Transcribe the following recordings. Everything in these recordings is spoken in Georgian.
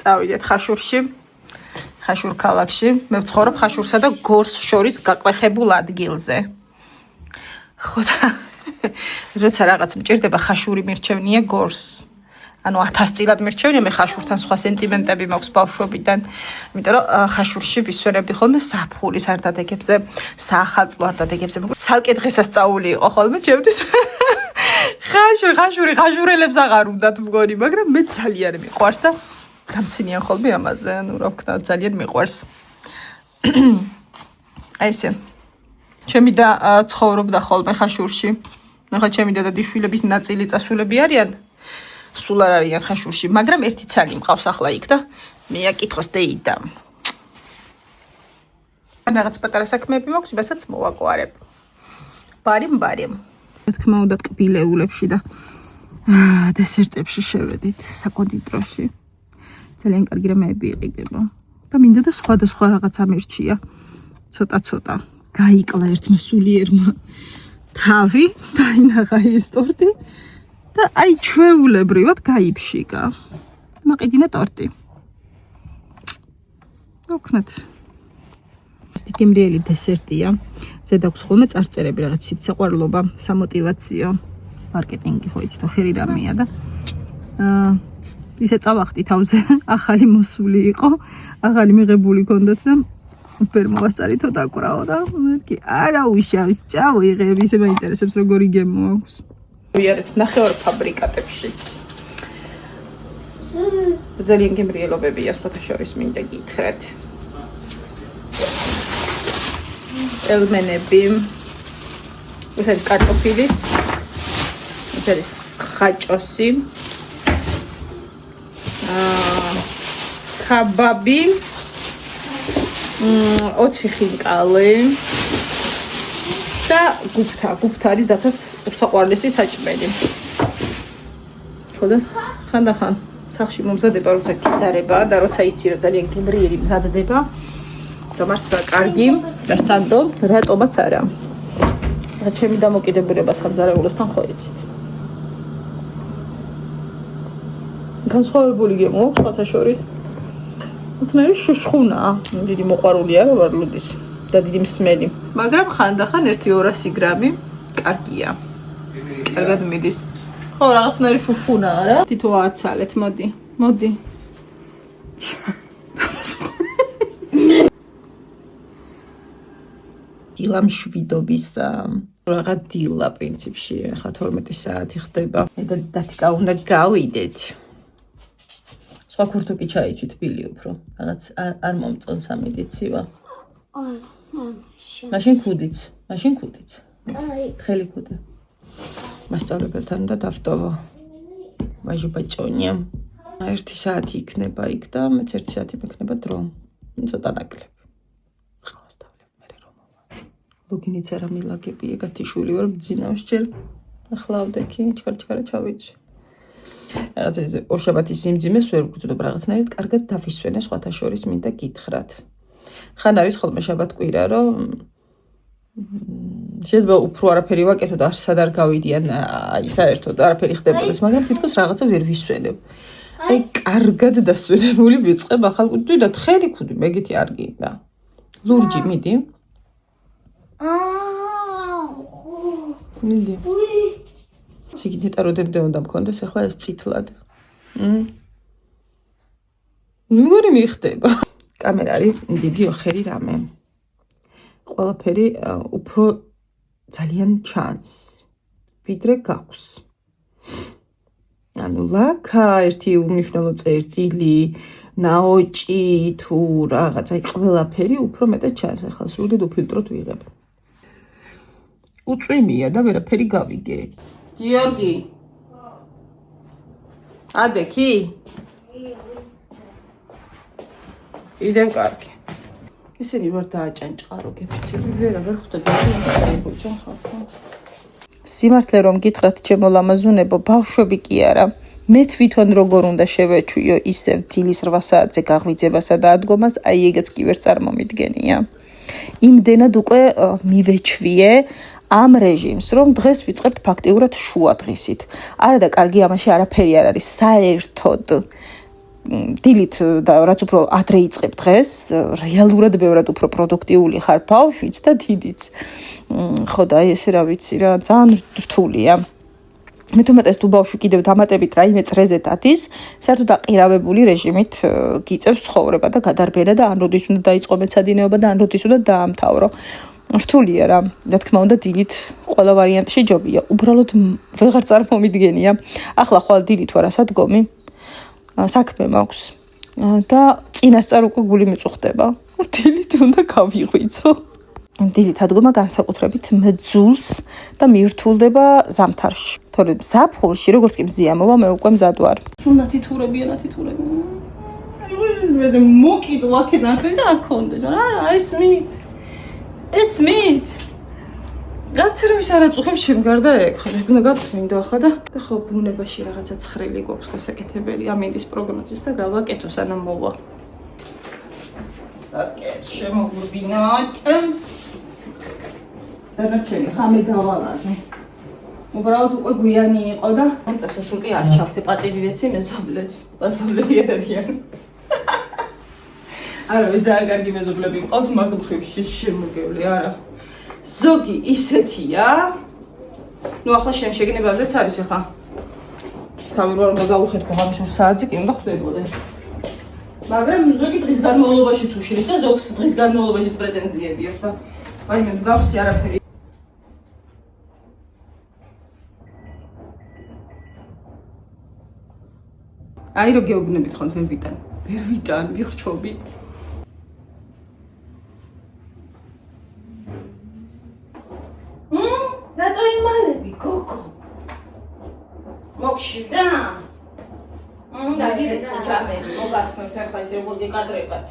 წავიდეთ ხაშურში. ხაშურ ქალაქში. მე ვცხოვრობ ხაშურსა და გორს შორის გაყვეხებულ ადგილზე. ხო და როცა რაღაც მჭირდება ხაშური მირჩევნია გორს. ანუ 1000 წილად მირჩევნია, მე ხაშურთან სხვა სენტიმენტები მაქვს ბავშვობიდან. იმიტომ რომ ხაშურში ვისვენებდი ხოლმე საფხურის არდადეგებზე, საახალწლო არდადეგებზე. ცალკე დღესასწაული იყო ხოლმე ჩემთვის. ხაშურელებს აღარ უნდათ მგონი, მაგრამ მე ძალიან მიყვარს და გამცინიან ხოლმე ამაზე, ანუ რა ვქნა, ძალიან მიყვარს. აი ესე. ჩემი და ცხოვრობდა ხოლმე ხაშურში. ახლა ჩემი დადაშვილების ნაწილი წასულები არიან. სულ არ არიან ხაშურში, მაგრამ ერთი ცალი მყავს ახლა იქ და მეაკითხოს დეიდა. რაღაც პატარა საქმეები მაქვს, იმასაც მოვაკვარებ. ბარიმ. რა თქმა უნდა, ტკბილეულებში და დესერტებში შევედით საკონდიტროში. ძალიან კარგი რამეები იყიდება. და მინდა და სხვა რაღაცა მერჩია. ცოტა. გაიკლა ერთმა სულიერმა თავი, დაინაღა ის ტორტი. და აი ჩვეულებრივად გაიფშიკა. მაყიდინა ტორტი. ვქნათ. ეს გემრიელი დესერტია. ზედ აქვს ხოლმე წარწერები რაღაც სიყვარულობა, სამოტივაციო, მარკეტინგი ხო იცით, ხერი რამეა და ისე წავახტი თავზე, ახალი მოსული იყო, ახალი მიღებული ქონდათ და ვერ მოვასწარითო დაკვრაო და მეთქი არა უშავს წავიღებ, ისე მაინტერესებს როგორი გემო აქვს. ვიარეთ ნახევარ ფაბრიკატებშიც. ძალიან გემრიელობებია სხვათა შორის მინდა გითხრათ. ელმენები. ეს არის კარტოფილის. ეს არის ხაჭოსი. ხაბაბი. 20 ხინკალი. და გუფთა არის დათას უსაყვარლესი საჭმელი. ხო და ხანდახან სახში მომზადება როცა კისარება და როცა იცი რომ ძალიან გემრიელი მზადდება და მართლა კარგი და სანდო რატომაც არა. რა ჩემი დამოკიდებულება სამზარეულოსთან ხო იცით. განსხვავებული გემო აქვს სხვათა შორის. უცნაური შუშხუნა, დიდი მოყვარულია რა ვარლუდის. და დიდი მსმელი. მაგრამ ხანდახან 1-200 გრამი კარგია. კარგად მიდის. ხო, რაღაცნაირი შუშხუნა არა? თითო აცალეთ, მოდი. დილა მშვიდობის რაღაც დილა პრინციპში, ახლა 12 საათი ხდება. და დათიკა უნდა გავიდეთ. სხვა ქურთუკი ჩაიჭი თბილი უფრო. რაღაც არ მომწონს ამედიცივა. მაშინ ქუდიც. თხელი ქუდე. მასწავლებელთან და დავტოვო. ვაჟიბაჭონია. 1 საათი იქნება იქ და მეც 1 საათი მექნება დრო. ცოტა ნაკლები. ხავასტავლებ მე რომ მოვა. ლოგინიც არა მილაგები, ეგათიშვილი ვარ ბძინავს ჯერ. ახლავდექი, ჩქარა ჩავიცი. რაღაც ეს ორშაბათის სიმძიმეს ვერ ვგრძნობ რაღაცნაირად კარგად დავისვენე სხვათა შორის მინდა გითხრათ. ხან არის ხოლმე შაბათ-კვირა, რომ შეიძლება უფრო არაფერი ვაკეთო და არსად არ გავიდიან, აი საერთოდ არაფერი ხდებოდეს, მაგრამ თითქოს რაღაცა ვერ ვისვენებ. აი კარგად დასვენებული ვიწყებ ახალ კუდი და თხელი კუდი, მეგეთი არ გინდა. ლურჯი მიდი. მიდი. სიგნეტა როდემდე უნდა მქონდეს, ახლა ეს წითლად. მეგორი მიხდება. კამერა არის დიდი ოხერი რამე. ყველაფერი უფრო ძალიან ჩანს. ვიდრე გაქვს. ანუ ლაქა, ერთი უმნიშვნელო წერტილი, ნაოჭი თუ რაღაც, აი ყველაფერი უფრო მეტად ჩანს. ახლა სრულად უფილტროთ ვიღებ. უწვიმია და ვერაფერი გავიგე. გიორგი. ადექი? იდევ კარგი. ისინი ვარ დააჭანჭყარო გეფიცები ვერავარ ხვდები ხუჭან ხალხო. სიმართლე რომ გითხრათ ჩემო ლამაზუნებო, ბავშვები კი არა. მე თვითონ როგორ უნდა შევეჩვიო ისევ დილის 8 საათზე გაღვიძებასა და ადგომას, აი ეგეც კი ვერ წარმომიდგენია. იმდენად უკვე მივეჩვიე ამ რეჟიმს, რომ დღეს ვიწყებთ ფაქტიურად შუა დღისით. არა და კარგი ამაში არაფერი არ არის, საერთოდ. დილით და რაც უფრო ადრე იწყებ დღეს, რეალურად ბევრად უფრო პროდუქტიული ხარ ბავშვიც და დიდიც. ხო და ესე რა ვიცი რა, ძალიან რთულია. მე თუმეტეს თუ ბავშვი კიდევ დამატებით რაიმე წრეზე დადის, საერთოდ აყირავებული რეჟიმით გიწევს ცხოვრება და გადარბენა და ან როდის უნდა დაიწყო მეცადინეობა და ან როდის უნდა დაამთავრო. რთულია რა, რა თქმა უნდა დილით ყველა ვარიანტში ჯობია. უბრალოდ ვეღარ წარმომიდგენია. ახლა ხვალ დილით ვარ ასადგომი. საქმე მაქვს. და წინასწარ უკვე გული მიწუხდება. დილით უნდა გავიღვიძო. დილით ადგომა განსაკუთრებით მძულს და მირთულდება ზამთარში. თორემ ზაფხულში როგორც კი მზია მოვა, მე უკვე მზად ვარ. უნდა თითურებია. მე მოკიდო აქედან ხელი და არ ქონდეს. არა, ესმით. არც ერავის არ აწუხებს შემგარდა ეგ. ხო, უნდა გავწმინდო ახლა და ხო ბუნებაში რაღაცა ცხრილი გვაქვს გასაკეთებელი ამინდის პროგნოზის და გავაკეთო სანამ მოვა. საკეთ შემოგვბინოთ. დანარჩენი ხამე დავალადე. უბრალოდ უკვე გვიანი იყო და დასასრული არ ჩავხდი პატივი ვეცი მეზობლებს. პასოლები არიან. არა, ძალიან კარგი მეზობლები მყავს, მაგ მხრივში შემოგევლე, არა. ზოგი ისეთია. ნუ ახლა შენ შეგნებაზეც არის ახლა. თავი რო არ უნდა გავუხედო ღამის 2 საათზე კი უნდა ხვდებოდე. მაგრამ ზოგი დღის განმავლობაშიც უშლის და ზოგს დღის განმავლობაშიც პრეტენზიები აქვს და აი მე მსგავსი არაფერი. აი რო გეუბნებით ხომ ვერ ვიტან, ვიხრჩობი. რატო იმალები, გოგო? მოგშივდა? დაგირეც ხიჭამები, მოგახსნებს ახლა ისე როგორ გეკადრებათ.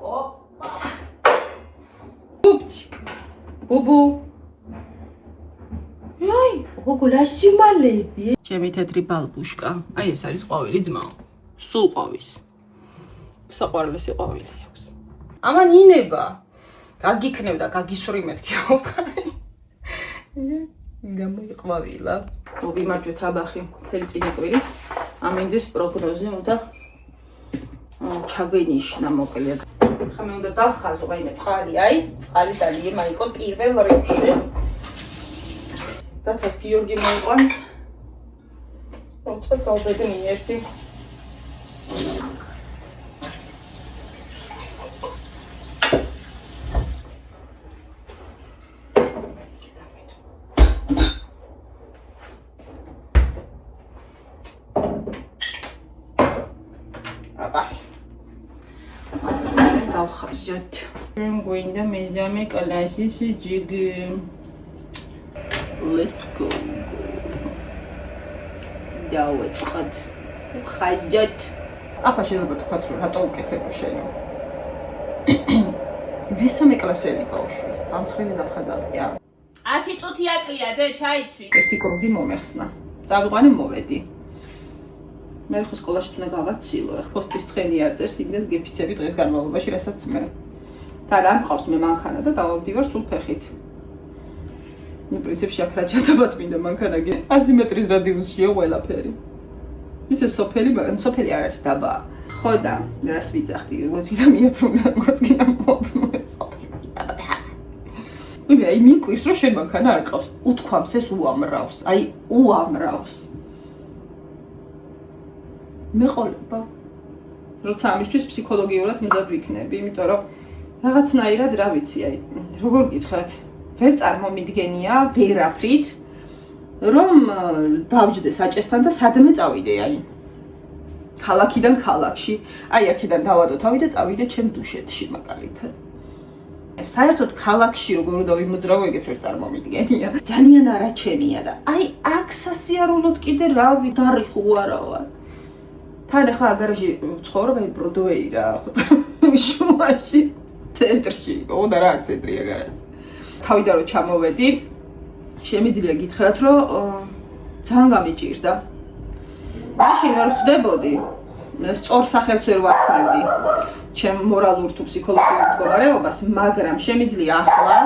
ოპა. უბჩიკ. ბუბუ. აი, გოგო ლაშიმალები. ჩემი თეთრი ბალბუშკა. აი ეს არის ყვავილი ძმაო. სულ ყვავის. საყვარლესი ყვავილი აქვს. ამან ინება. გაგიქნევ და გაგისვრი მეთქი რა ვთქვი. გამოიყვავილა. ვიმარჯვეთ აბახი მთელი წინა კვირის ამინდის პროგნოზი უნდა ჩაგვენიშნა მოკლედ. ხა მე უნდა დავხაზო რაიმე წყალი, აი, წყალი და ლიმა იყო პირველ რიგში. დათას გიორგი მოიყვანს. უცბად გავბედნი ერთი. დავხაზოთ. გვინდა მეზამე კლასის ჯიგი. Let's go. დავეწყოთ. ხაზოთ. ახლა შეიძლება თქვათ რომ რატო უკეთებ შენი. მესამე კლასელი ბავშვი. დამცხრის დახაზავია. 10 წუთი აკლია დე ჩაიცვი. ერთი კრუგი მომეხსნა. წავიყვანე მოვედი. მე ხო სკოლაში თუნდა გავაცილო. პოსტის ცხენი არ წერს, იმდენს გეფიცები დღეს განმავლობაში, რასაც მე. და არ მყავს მე მანქანა და დავავდივარ სულ ფეხით. მე პრინციპში აქ რა ჩატაბათ მინდა მანქანა 100 მეტრის რადიუსშია ყველაფერი. ისე სოფელი არ არის დაბა. ხო და რას ვიძახდი, როგორც კიდე მიაბრუნა, როგორც კიდე მობრუნე სოფელი. მე აი მიკვირს რომ შენ მანქანა არ ყავს. უთქვამს ეს უამრავს. აი უამრავს. მეყოლება. როცა ამისთვის ფსიქოლოგიურად მზად ვიქნები, იმიტომ რომ რაღაცნაირად რა ვიცი, აი, როგორ გითხრათ, ვერ წარმომიდგენია ვერაფრით, რომ დავჯდე საჭესთან და სადმე წავიდე, აი. ქალაქიდან ქალაქში, აი აქედან დავადო თავი და წავიდე ჩემ დუშეთში მაგალითად. საერთოდ ქალაქში როგორ უნდა ვიმოძრავო, ეგეც ვერ წარმომიდგენია. ძალიან არაჩენია და აი აქ სასიარულოდ კიდე რავი გარიხო არა ვარ. თან ახლა აგარაჟი ცხოვრობ აი ბროდვეი რა ხო შუაში ცენტრში უნდა რა ცენტრი აგარაჟი თავიდან რომ ჩამოვედი შემიძლია გითხრათ რომ ძალიან გამიჭირდა მაშინ ვერ ხვდებოდი სწორ სახელს ვერ ვაქნევდი ჩემ მორალურ თუ ფსიქოლოგიურ მდგომარეობას მაგრამ შემიძლია ახლა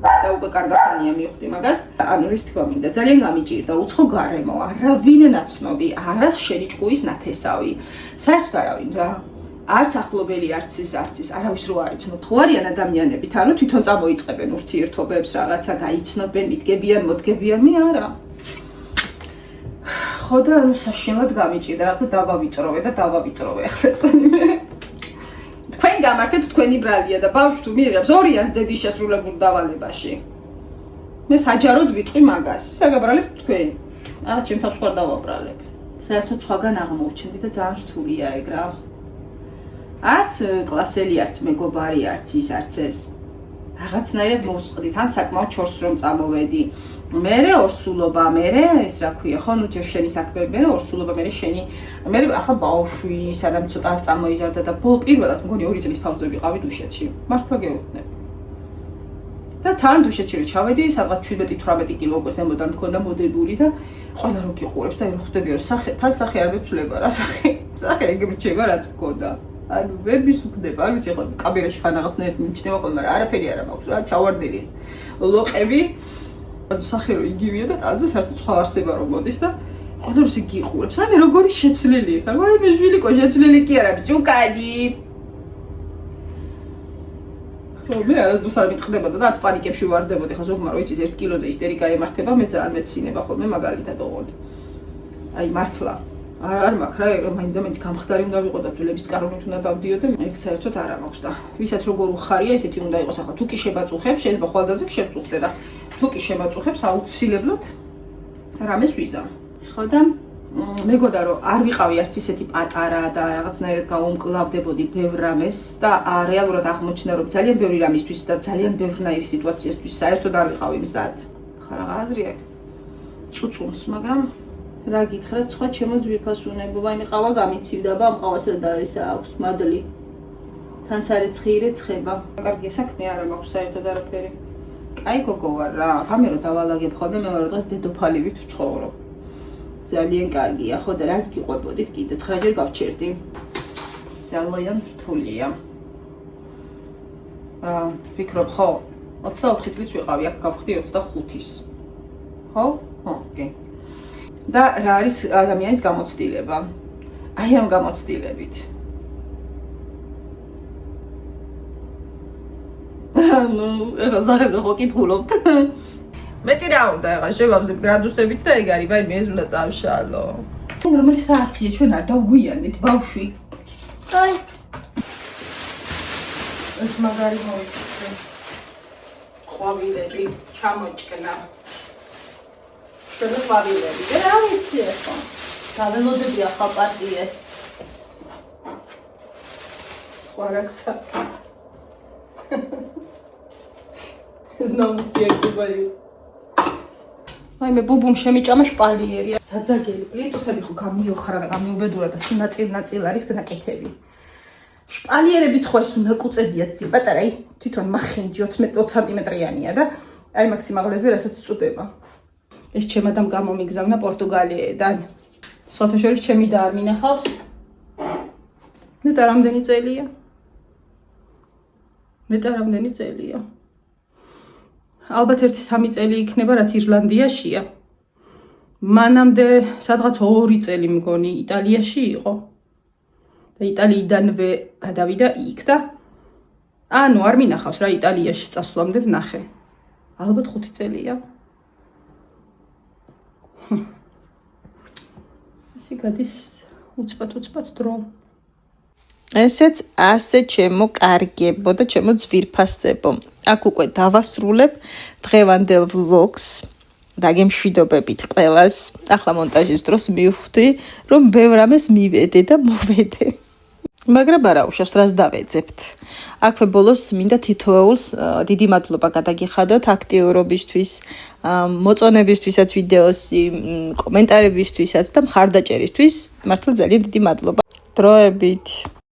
და უკვე კარგახანია მივხვდი მაგას. ანუ რის თქმა მინდა, ძალიან გამიჭირდა უცხო გარემო, არავინ ნაცნობი, არას შენი ჭკუის ნათესავი. საერთოდ არავინ რა. არც ახლობელი, არც ის, არავის რო არის, ხო არიან ადამიანებით, ანუ თვითონ წამოიწყებენ ურთიერთობებს, რაღაცა გაიცნობენ, მიდგებიან, მოდგებიან, მე არა. ხო და ანუ საშინლად გამიჭირდა, რაღაცა დავავიწროვე ახლა ესენიმე. თქვენ გამართეთ თქვენი ბრალია და ბავშვი თუ მიიღებს 200-ს დედის შესრულებულ დავალებაში. მე საჯაროდ ვიტყვი მაგას. დაგაბრალებთ თქვენ. არა, ჩემ თავს ხარ დავაბრალებ. საერთოდ სხვაგან აღმოჩნდი და ძალიან რთულია ეგ რა. არც კლასელი, არც მეგობარი, არც ის, არც ეს. რაღაცნაირად მოვსყდით, ან საკმაოდ ჩორს რომ წამოვედი. მერე ორსულობა, მერე ის რა ქვია, ხო, ნუ ჯერ შენი საქმე, მერე ორსულობა, მერე შენი, მერე ახლა ბავშვი, სანამ ცოტა არ წამოიზარდა და პირველად მგონი 2 წლის თავზე ვიყავი დუშეთში. მართლა გეუბნები. და თან დუშეთში რომ ჩავედი, სადღაც 17-18 კილო უკვე ზემოდან მქონდა მოდებული და ყველა რო გიყურებს და რო ხვდები რომ თან სახე არ მეცვლება რა, სახე ეგ რჩება რაც მქონდა. ანუ ვერ მისუქდება, არ ვიცი ახლა კამერაში ხან რაღაცნაირად მიმჩნევა ხოლმე, მაგრამ არაფერი არ მაქვს რა, ჩავარდნილი. ლოყები სახე რო იგივეა და ტანზე საერთოდ სხვა არსება რომ მოდის და ყველა როზე გიყურებს. აი მე როგორი შეცვლილი ხარ? აი მე ჟვილიკო შეცვლილი კი არა, ბჭუკადი. ხო მე არასდროს არ მიტყდებოდა და არც პანიკებში ვარდებოდი, ხა ზოგმა რო იცის 1 კილოზე ისტერიკა ემართება, მე ძალიან მეცინება ხოლმე მაგალითად ოღონდ. აი მართლა არ მაქვს რა, მაინდა-მაინც გამხდარი უნდა ვიყო და ძვლების კარონით უნდა დავდიოდე, ეგ საერთოდ არ მაქვს და ვისაც როგორ უხარია, ესეთი უნდა იყოს ახლა თუ კი შებაწუხებს, შეიძლება ხვალდაზე შევწუხდე და თუ კი შემაწუხებს აუცილებლად რამეს ვიზამ. ხო და მეგონა რომ არ ვიყავი არც ისეთი პატარა და რაღაცნაირად გაუმკლავდებოდი ბევრ რამეს და რეალურად აღმოჩნდა რომ ძალიან ბევრი რამისთვის და ძალიან ბევრნაირი სიტუაციისთვის საერთოდ არ ვიყავი მზად. ხა რა აზრი აქვს? წუწუნს, მაგრამ რა გითხრათ, სხვა ჩემო ძვირფასუნებო, ვაიმე ყავა გამიცივდა, ამ ყავასა და ისა აქვს მადლი. თან სარეცხიირე ცხება. კარგი საქმე არა მაქვს საერთოდ არაფერი. კაი გოგო ვარ რა, ღამე რო დავალაგებ ხოლმე, მე ვარ დღეს დედოფალივით ვცხოვრობ. ძალიან კარგია, ხო და რას გიყვებოდით კიდე 9-ჯერ გავჩერდი. ძალიან რთულია. ვფიქრობ, ხო, 24 წლის ვიყავი, აქ გავხდი 25-ის. ხო? ხო, კი. და რა არის ადამიანის გამოცდილება? აი ამ გამოცდილებით. ნუ, ეხლა სახეზე ხო კითხულობთ. მეტი რა უნდა ეხლა შევავზებ გრადუსებით და ეგ არის, ვაი მე ეს უნდა წავშალო. რომელი საათია ჩვენ არ დავგვიანეთ ბავშვი? აი. ეს მაგარი მოიწე. ყვავილები ჩამოჭკნა. ყვავილები და რა ვიცი ახლა. დაველოდები ახლა პარტიას. სხვა რაგსა. Znowu siekubali. Ai me bubum შემიჭამა შპალიერი. საძაგელი პლინტუსები ხო გამიოხრა და გამიუბედურა და ნაწილ არის განაკეთები. შპალიერებიც ხო ეს უნდა კუწებია ციპატარა, აი თვითონ მახინჯი 20 სანტიმეტრიანია და აი მაქსიმალზე რასაც წუდება. ეს ჩემ ადამ გამომიგზავნა პორტუგალიიდან. სხვათა შორის ჩემი და არ მინახავს. ნეტა რამდენი წელია? ნეტა რამდენი წელია? ალბათ 1-3 წელი იქნება, რაც ირლანდიაშია. მანამდე სადღაც 2 წელი მგონი იტალიაში იყო. და იტალიიდანვე გადავიდა იქ და ანუ არ მინახავს რა იტალიაში წასვლამდე ვნახე. ალბათ 5 წელია. ისე გადის უცბად დრო. ესეც ასე ჩემო კარგებო და ჩემო ძვირფასებო. აქ უკვე დავასრულებ დღევანდელ ვლოგს. დაგემშვიდობებით ყველას. ახლა მონტაჟის დროს მივხვდი, რომ ბევრ რამეს მივედე და მოვედე. მაგრამ არა უშავს რას დავეძებთ. აქვე ბოლოს მინდა თითოეულს დიდი მადლობა გადაგიხადოთ აქტიურობისთვის, მოწონებისთვისაც ვიდეოსი, კომენტარებისთვისაც და მხარდაჭერისთვის. მართლა ძალიან დიდი მადლობა. დროებით.